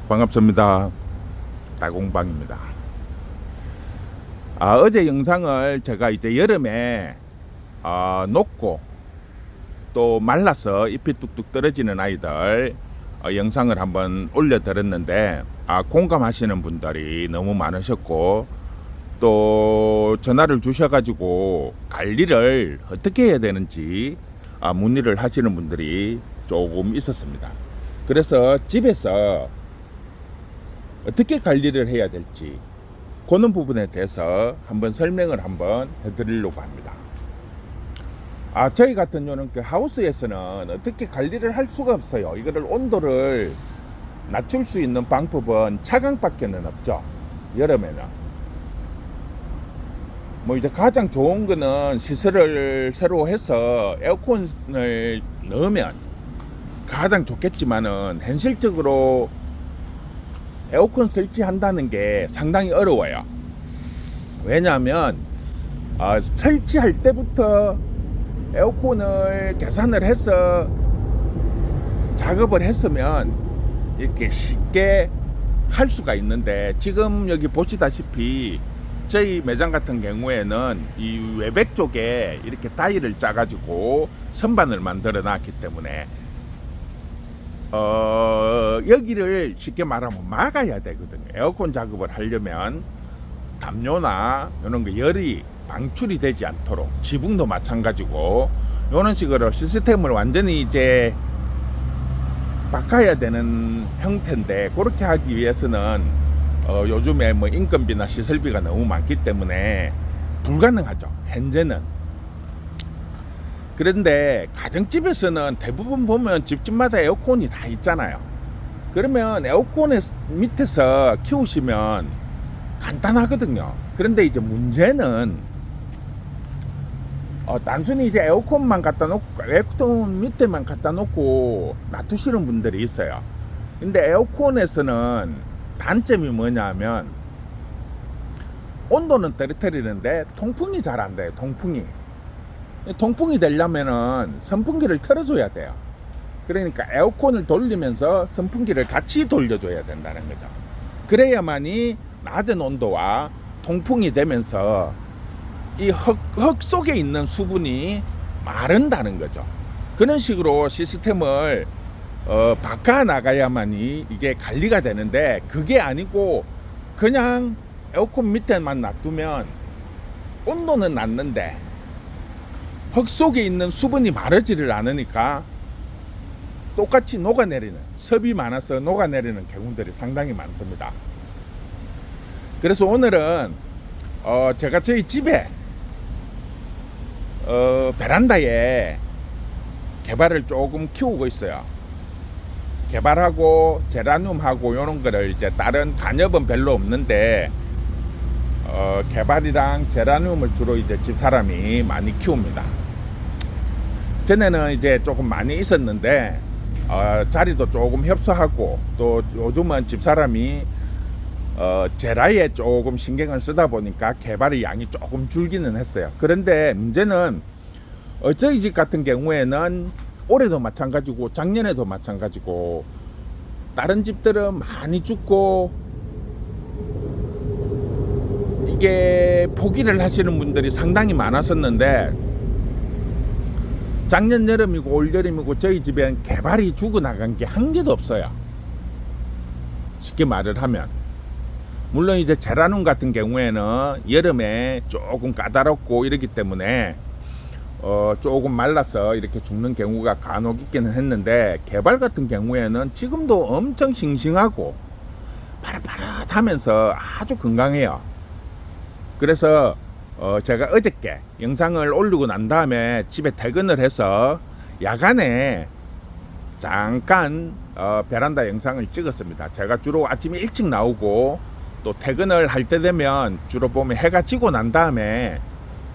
반갑습니다. 다공방입니다. 어제 영상을 제가 이제 여름에 녹고 또 말라서 잎이 뚝뚝 떨어지는 아이들 영상을 한번 올려드렸는데 공감하시는 분들이 너무 많으셨고 또 전화를 주셔가지고 관리를 어떻게 해야 되는지 문의를 하시는 분들이 조금 있었습니다. 그래서 집에서 어떻게 관리를 해야 될지 그런 부분에 대해서 한번 설명을 한번 해드리려고 합니다. 저희 같은 경우는 그 하우스에서는 어떻게 관리를 할 수가 없어요. 이거를 온도를 낮출 수 있는 방법은 차광밖에는 없죠. 여름에는 뭐 이제 가장 좋은 거는 시설을 새로 해서 에어컨을 넣으면 가장 좋겠지만은 현실적으로 에어컨 설치한다는 게 상당히 어려워요. 왜냐하면 설치할 때부터 에어컨을 계산을 해서 작업을 했으면 이렇게 쉽게 할 수가 있는데, 지금 여기 보시다시피 저희 매장 같은 경우에는 이 외벽 쪽에 이렇게 타일을 짜가지고 선반을 만들어 놨기 때문에 여기를 쉽게 말하면 막아야 되거든요. 에어컨 작업을 하려면 담요나 이런 거 열이 방출이 되지 않도록, 지붕도 마찬가지고 이런 식으로 시스템을 완전히 이제 바꿔야 되는 형태인데, 그렇게 하기 위해서는 요즘에 뭐 인건비나 시설비가 너무 많기 때문에 불가능하죠, 현재는. 그런데 가정집에서는 대부분 보면 집집마다 에어컨이 다 있잖아요. 그러면 에어컨 밑에서 키우시면 간단하거든요. 그런데 이제 문제는 단순히 이제 에어컨만 갖다 놓고, 에어컨 밑에만 갖다 놓고 놔두시는 분들이 있어요. 근데 에어컨에서는 단점이 뭐냐면 온도는 떨어뜨리는데 통풍이 잘 안 돼요. 통풍이 되려면은 선풍기를 틀어줘야 돼요. 그러니까 에어컨을 돌리면서 선풍기를 같이 돌려줘야 된다는 거죠. 그래야만이 낮은 온도와 통풍이 되면서 이 흙 속에 있는 수분이 마른다는 거죠. 그런 식으로 시스템을 바꿔 나가야만이 이게 관리가 되는데, 그게 아니고 그냥 에어컨 밑에만 놔두면 온도는 낮는데 흙 속에 있는 수분이 마르지를 않으니까 똑같이 녹아내리는, 습이 많아서 녹아내리는 경우들이 상당히 많습니다. 그래서 오늘은 제가 저희 집에 베란다에 개발을 조금 키우고 있어요. 개발하고 제라늄하고 이런 거를 이제 다른 간엽은 별로 없는데 개발이랑 제라늄을 주로 이제 집사람이 많이 키웁니다. 전에는 이제 조금 많이 있었는데 자리도 조금 협소하고, 또 요즘은 집사람이 제라에 조금 신경을 쓰다 보니까 개발의 양이 조금 줄기는 했어요. 그런데 문제는 저희 집 같은 경우에는 올해도 마찬가지고 작년에도 마찬가지고 다른 집들은 많이 죽고, 이게 포기를 하시는 분들이 상당히 많았었는데 작년 여름이고 올 여름이고 저희 집엔 개발이 죽어나간 게 한 개도 없어요. 쉽게 말을 하면. 물론 이제 제라늄 같은 경우에는 여름에 조금 까다롭고 이러기 때문에 조금 말라서 이렇게 죽는 경우가 간혹 있기는 했는데, 개발 같은 경우에는 지금도 엄청 싱싱하고 바릇바릇하면서 아주 건강해요. 그래서 제가 어저께 영상을 올리고 난 다음에 집에 퇴근을 해서 야간에 잠깐 베란다 영상을 찍었습니다. 제가 주로 아침에 일찍 나오고 또 퇴근을 할 때 되면 주로 보면 해가 지고 난 다음에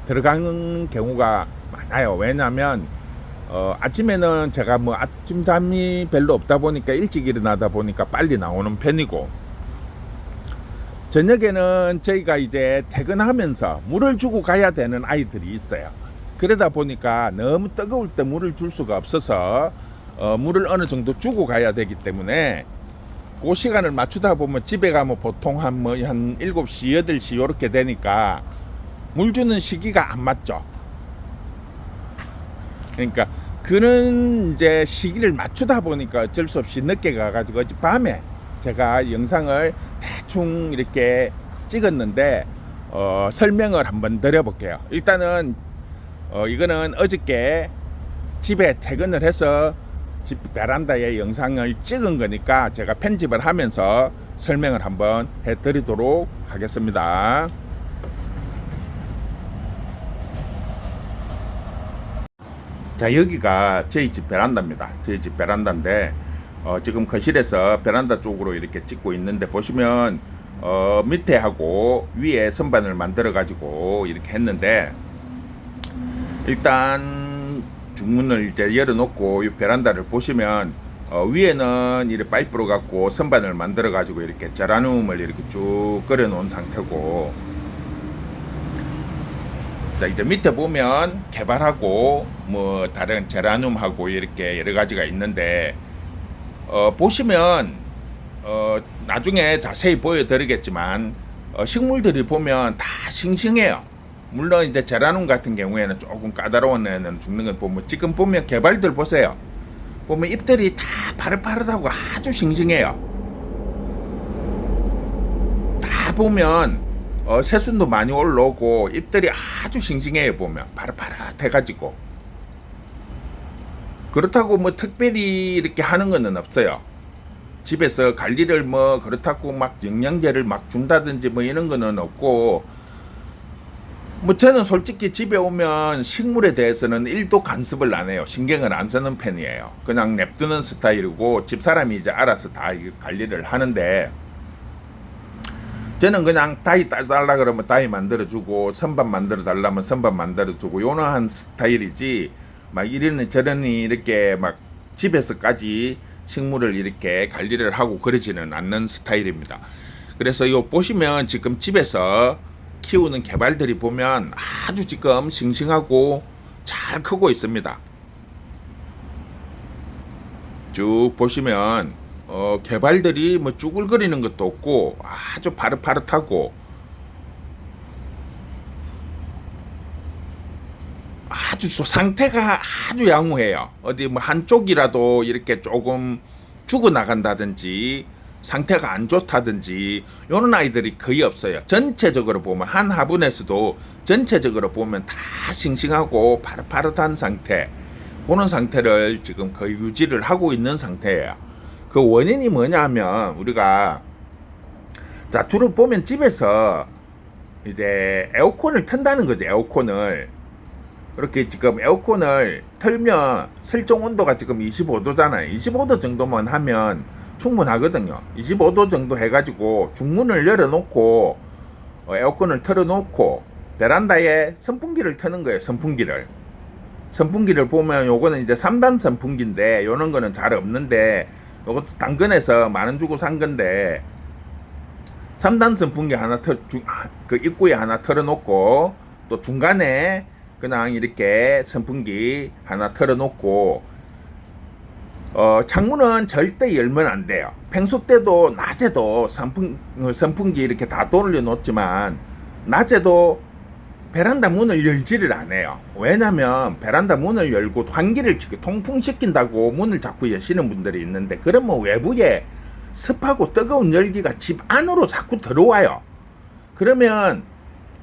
들어가는 경우가 많아요. 왜냐하면 아침에는 제가 뭐 아침 잠이 별로 없다 보니까 일찍 일어나다 보니까 빨리 나오는 편이고, 저녁에는 저희가 이제 퇴근하면서 물을 주고 가야 되는 아이들이 있어요. 그러다 보니까 너무 뜨거울 때 물을 줄 수가 없어서 물을 어느 정도 주고 가야 되기 때문에 그 시간을 맞추다 보면 집에 가면 보통 한 7시, 8시 요렇게 되니까 물 주는 시기가 안 맞죠. 그러니까 그런 이제 시기를 맞추다 보니까 어쩔 수 없이 늦게 가가지고 어젯밤에 제가 영상을 대충 이렇게 찍었는데 설명을 한번 드려볼게요. 일단은 이거는 어저께 집에 퇴근을 해서 집 베란다에 영상을 찍은 거니까 제가 편집을 하면서 설명을 한번 해드리도록 하겠습니다. 자, 여기가 저희 집 베란다입니다. 저희 집 베란다인데 지금 거실에서 베란다 쪽으로 이렇게 찍고 있는데 보시면 밑에 하고 위에 선반을 만들어 가지고 이렇게 했는데, 일단 중문을 이제 열어놓고 이 베란다를 보시면 위에는 이렇게 파이프로 갖고 선반을 만들어 가지고 이렇게 제라늄을 이렇게 쭉 끓여 놓은 상태고, 자 이제 밑에 보면 개발하고 뭐 다른 제라늄하고 이렇게 여러 가지가 있는데 보시면 나중에 자세히 보여드리겠지만 식물들이 보면 다 싱싱해요. 물론 이제 제라늄 같은 경우에는 조금 까다로운 애는 죽는 건 보면, 지금 보면 개발들 보세요. 보면 잎들이 다 파릇파릇하고 아주 싱싱해요. 다 보면 새순도 많이 올라오고 잎들이 아주 싱싱해요. 보면 파릇파릇해가지고. 그렇다고 뭐 특별히 이렇게 하는 거는 없어요. 집에서 관리를 뭐 그렇다고 막 영양제를 막 준다든지 뭐 이런 거는 없고, 뭐 저는 솔직히 집에 오면 식물에 대해서는 1도 간섭을 안 해요. 신경을 안 쓰는 편이에요. 그냥 냅두는 스타일이고 집사람이 이제 알아서 다 관리를 하는데, 저는 그냥 다이 따달라 그러면 다이 만들어주고 선반 만들어 달라면 선반 만들어주고 요런 스타일이지, 막 이러니 저러니 이렇게 막 집에서까지 식물을 이렇게 관리를 하고 그러지는 않는 스타일입니다. 그래서 요 보시면 지금 집에서 키우는 개발들이 보면 아주 지금 싱싱하고 잘 크고 있습니다. 쭉 보시면 개발들이 뭐 쭈글거리는 것도 없고 아주 파릇파릇하고 아주 상태가 아주 양호해요. 어디 뭐 한쪽이라도 이렇게 조금 죽어나간다든지 상태가 안 좋다든지 이런 아이들이 거의 없어요. 전체적으로 보면 한 화분에서도 전체적으로 보면 다 싱싱하고 파릇파릇한 상태, 그런 상태를 지금 거의 유지를 하고 있는 상태예요. 그 원인이 뭐냐면 우리가 자 주로 보면 집에서 이제 에어컨을 튼다는 거죠. 에어컨을 이렇게 지금 에어컨을 틀면 설정 온도가 지금 25도잖아요. 25도 정도만 하면 충분하거든요. 25도 정도 해가지고 중문을 열어놓고 에어컨을 틀어놓고 베란다에 선풍기를 트는 거예요. 선풍기를 보면 요거는 이제 3단 선풍기인데 요런 거는 잘 없는데 요것도 당근에서 만원 주고 산 건데 3단 선풍기 하나 그 입구에 하나 틀어놓고 또 중간에 그냥 이렇게 선풍기 하나 틀어놓고 창문은 절대 열면 안 돼요. 평소 때도 낮에도 선풍기 이렇게 다 돌려놓지만 낮에도 베란다 문을 열지를 안 해요. 왜냐면 베란다 문을 열고 환기를 통풍시킨다고 문을 자꾸 여시는 분들이 있는데, 그러면 외부에 습하고 뜨거운 열기가 집 안으로 자꾸 들어와요. 그러면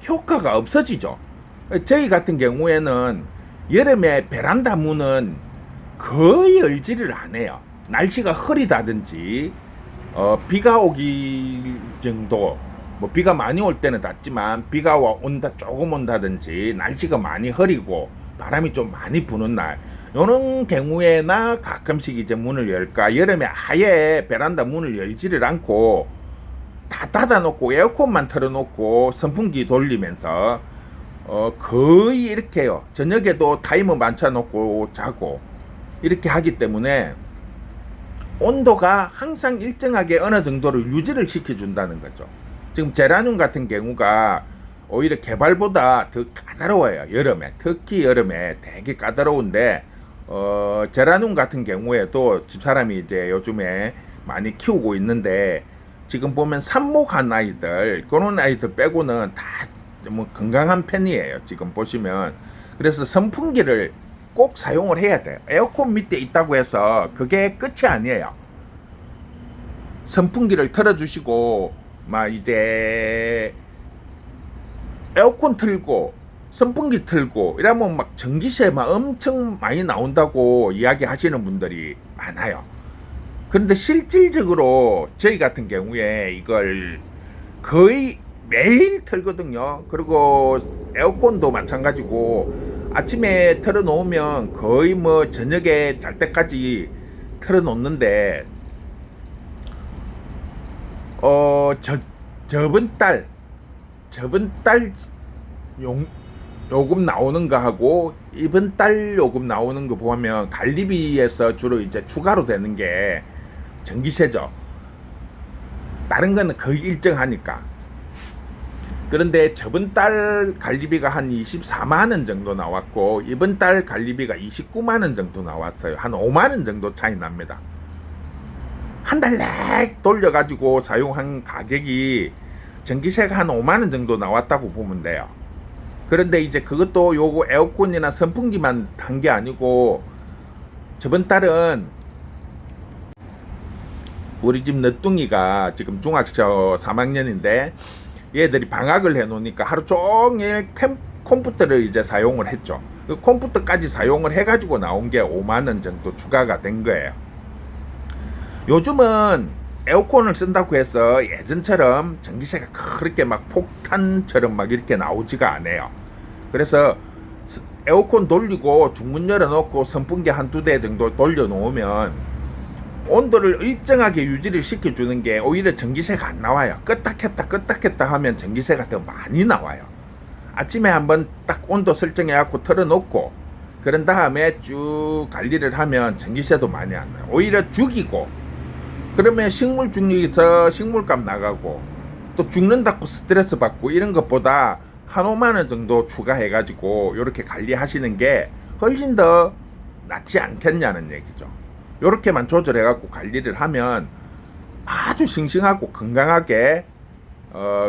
효과가 없어지죠. 저희 같은 경우에는 여름에 베란다 문은 거의 열지를 안 해요. 날씨가 흐리다든지 비가 오기 정도, 뭐 비가 많이 올 때는 닿지만 비가 온다 조금 온다든지 날씨가 많이 흐리고 바람이 좀 많이 부는 날, 요런 경우에나 가끔씩 이제 문을 열까. 여름에 아예 베란다 문을 열지를 않고 다 닫아놓고 에어컨만 틀어놓고 선풍기 돌리면서 거의 이렇게요. 저녁에도 타이머 맞춰놓고 자고 이렇게 하기 때문에 온도가 항상 일정하게 어느 정도를 유지를 시켜준다는 거죠. 지금 제라늄 같은 경우가 오히려 개발보다 더 까다로워요. 여름에, 특히 여름에 되게 까다로운데 제라늄 같은 경우에도 집사람이 이제 요즘에 많이 키우고 있는데 지금 보면 삽목한 아이들 그런 아이들 빼고는 다 뭐 건강한 편이에요. 지금 보시면. 그래서 선풍기를 꼭 사용을 해야 돼요. 에어컨 밑에 있다고 해서 그게 끝이 아니에요. 선풍기를 틀어주시고 막 이제 에어컨 틀고 선풍기 틀고 이러면 막 전기세 막 엄청 많이 나온다고 이야기하시는 분들이 많아요. 그런데 실질적으로 저희 같은 경우에 이걸 거의 매일 틀거든요. 그리고 에어컨도 마찬가지고 아침에 틀어놓으면 거의 뭐 저녁에 잘 때까지 틀어놓는데 저번 달 요금 나오는 거 하고 이번 달 요금 나오는 거 보면 관리비에서 주로 이제 추가로 되는 게 전기세죠. 다른 거는 거의 일정하니까. 그런데 저번 달 관리비가 한 24만 원 정도 나왔고 이번 달 관리비가 29만 원 정도 나왔어요. 한 5만 원 정도 차이 납니다. 한 달 내 돌려가지고 사용한 가격이 전기세가 한 5만 원 정도 나왔다고 보면 돼요. 그런데 이제 그것도 요거 에어컨이나 선풍기만 한 게 아니고 저번 달은 우리 집 늦둥이가 지금 중학교 3학년인데 얘들이 방학을 해놓으니까 하루 종일 컴퓨터를 이제 사용을 했죠. 그 컴퓨터까지 사용을 해가지고 나온 게 5만 원 정도 추가가 된 거예요. 요즘은 에어컨을 쓴다고 해서 예전처럼 전기세가 그렇게 막 폭탄처럼 막 이렇게 나오지가 않아요. 그래서 에어컨 돌리고 중문 열어놓고 선풍기 한두 대 정도 돌려놓으면 온도를 일정하게 유지를 시켜주는 게 오히려 전기세가 안 나와요. 껐다 켰다 하면 전기세가 더 많이 나와요. 아침에 한번 딱 온도 설정해갖고 틀어놓고 그런 다음에 쭉 관리를 하면 전기세도 많이 안 나요. 오히려 죽이고 그러면 식물 중에서 식물값 나가고 또 죽는다고 스트레스 받고 이런 것보다 한 5만 원 정도 추가해가지고 이렇게 관리하시는 게 훨씬 더 낫지 않겠냐는 얘기죠. 요렇게만 조절해갖고 관리를 하면 아주 싱싱하고 건강하게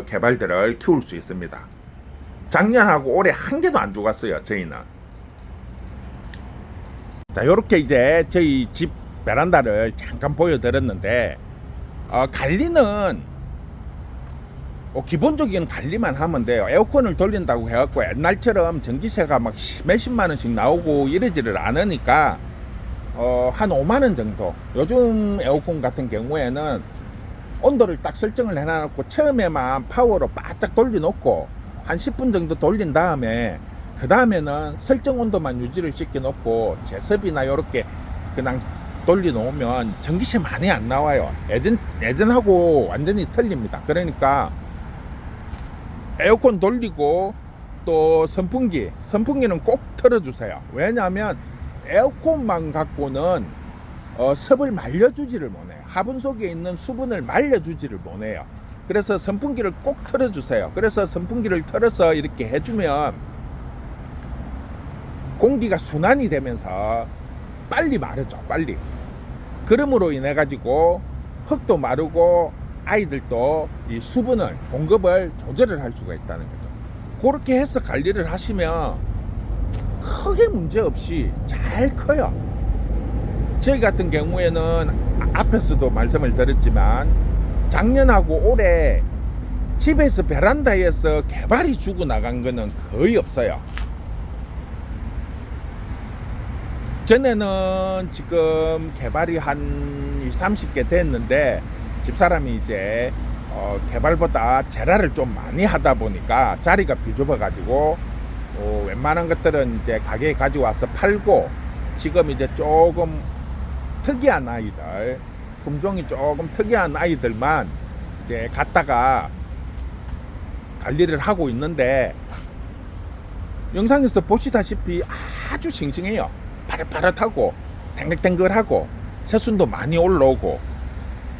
개발들을 키울 수 있습니다. 작년하고 올해 한 개도 안 죽었어요. 저희는. 자, 요렇게 이제 저희 집 베란다를 잠깐 보여드렸는데 관리는 기본적인 관리만 하면 돼요. 에어컨을 돌린다고 해갖고 옛날처럼 전기세가 막 몇십만 원씩 나오고 이러지를 않으니까 한 5만 원 정도. 요즘 에어컨 같은 경우에는 온도를 딱 설정을 해놔놓고 처음에만 파워로 바짝 돌려놓고 한 10분 정도 돌린 다음에 그 다음에는 설정 온도만 유지를 시켜놓고 제습이나 요렇게 그냥 돌려놓으면 전기세 많이 안 나와요. 예전하고 완전히 틀립니다. 그러니까 에어컨 돌리고 또 선풍기는 꼭 틀어주세요. 왜냐하면 에어컨만 갖고는 섭을 말려주지를 못해요. 화분 속에 있는 수분을 말려주지를 못해요. 그래서 선풍기를 꼭 틀어주세요. 그래서 선풍기를 틀어서 이렇게 해주면 공기가 순환이 되면서 빨리 마르죠. 빨리. 그러므로 인해 가지고 흙도 마르고 아이들도 이 수분을 공급을 조절을 할 수가 있다는 거죠. 그렇게 해서 관리를 하시면 크게 문제 없이 잘 커요. 저희 같은 경우에는 앞에서도 말씀을 드렸지만 작년하고 올해 집에서 베란다에서 개발이 주고 나간 거는 거의 없어요. 전에는 지금 개발이 한 20, 30개 됐는데 집사람이 이제 개발보다 재라를 좀 많이 하다 보니까 자리가 비좁아 가지고 웬만한 것들은 이제 가게에 가지고 와서 팔고 지금 이제 조금 특이한 아이들, 품종이 조금 특이한 아이들만 이제 갖다가 관리를 하고 있는데 영상에서 보시다시피 아주 싱싱해요. 파릇파릇하고 탱글탱글하고 새순도 많이 올라오고,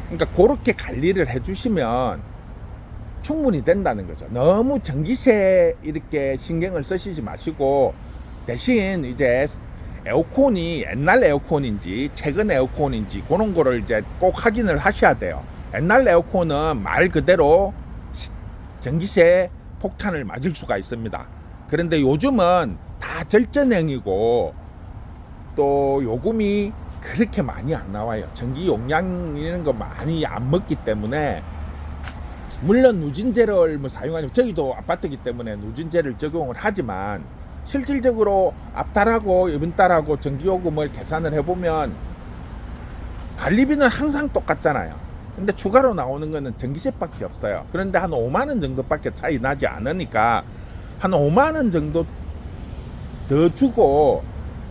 그러니까 그렇게 관리를 해주시면 충분히 된다는 거죠. 너무 전기세 이렇게 신경을 쓰시지 마시고 대신 이제 에어컨이 옛날 에어컨인지 최근 에어컨인지 그런 거를 이제 꼭 확인을 하셔야 돼요. 옛날 에어컨은 말 그대로 전기세 폭탄을 맞을 수가 있습니다. 그런데 요즘은 다 절전형이고 또 요금이 그렇게 많이 안 나와요. 전기 용량 이런 거 많이 안 먹기 때문에, 물론 누진제를 뭐 사용하면, 저희도 아파트이기 때문에 누진제를 적용을 하지만 실질적으로 앞달하고 이번 달하고 전기요금을 계산을 해보면 관리비는 항상 똑같잖아요. 근데 추가로 나오는 거는 전기세밖에 없어요. 그런데 한 5만 원 정도밖에 차이 나지 않으니까 한 5만 원 정도 더 주고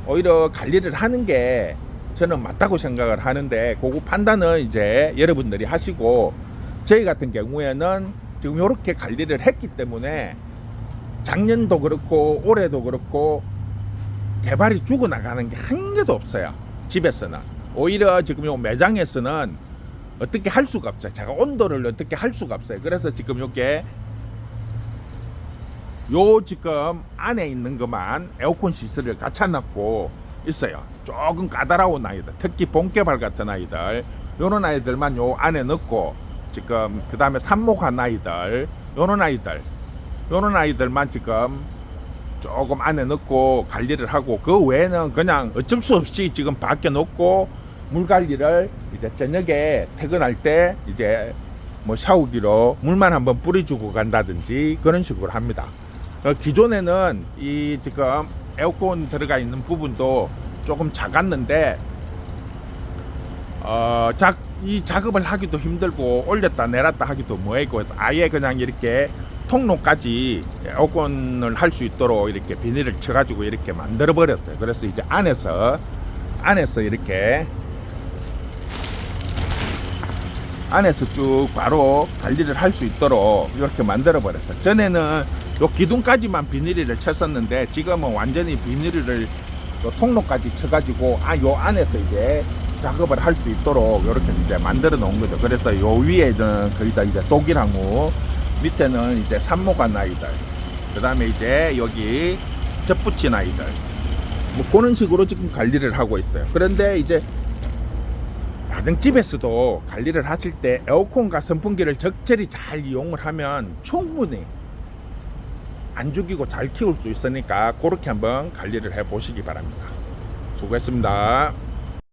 오히려 관리를 하는 게 저는 맞다고 생각을 하는데, 그거 판단은 이제 여러분들이 하시고, 저희 같은 경우에는 지금 이렇게 관리를 했기 때문에 작년도 그렇고 올해도 그렇고 개발이 죽어나가는 게 한 개도 없어요. 집에서는. 오히려 지금 요 매장에서는 어떻게 할 수가 없어요. 제가 온도를 어떻게 할 수가 없어요. 그래서 지금 요게 요 지금 안에 있는 것만 에어컨 시설을 갖춰놓고 있어요. 조금 까다로운 아이들, 특히 본개발 같은 아이들, 요런 아이들만 요 안에 넣고, 지금 그 다음에 삽목한 아이들, 요런 아이들만 지금 조금 안에 넣고 관리를 하고, 그 외에는 그냥 어쩔 수 없이 지금 밖에 놓고 물 관리를 이제 저녁에 퇴근할 때 이제 뭐 샤워기로 물만 한번 뿌려주고 간다든지 그런 식으로 합니다. 기존에는 이 지금 에어컨 들어가 있는 부분도 조금 작았는데 이 작업을 하기도 힘들고 올렸다 내렸다 하기도 뭐하고 해서 아예 그냥 이렇게 통로까지 에어컨을 할 수 있도록 이렇게 비닐을 쳐가지고 이렇게 만들어 버렸어요. 그래서 이제 안에서 이렇게 쭉 바로 관리를 할 수 있도록 이렇게 만들어 버렸어요. 전에는 요 기둥까지만 비닐을 쳤었는데 지금은 완전히 비닐을 요 통로까지 쳐가지고 요 안에서 이제 작업을 할 수 있도록 이렇게 이제 만들어 놓은 거죠. 그래서 요 위에는 거의 다 이제 독일항우, 밑에는 이제 삽목한 아이들, 그 다음에 이제 여기 접붙인 아이들, 뭐 그런 식으로 지금 관리를 하고 있어요. 그런데 이제 가정집에서도 관리를 하실 때 에어컨과 선풍기를 적절히 잘 이용을 하면 충분히 안 죽이고 잘 키울 수 있으니까 그렇게 한번 관리를 해 보시기 바랍니다. 수고했습니다.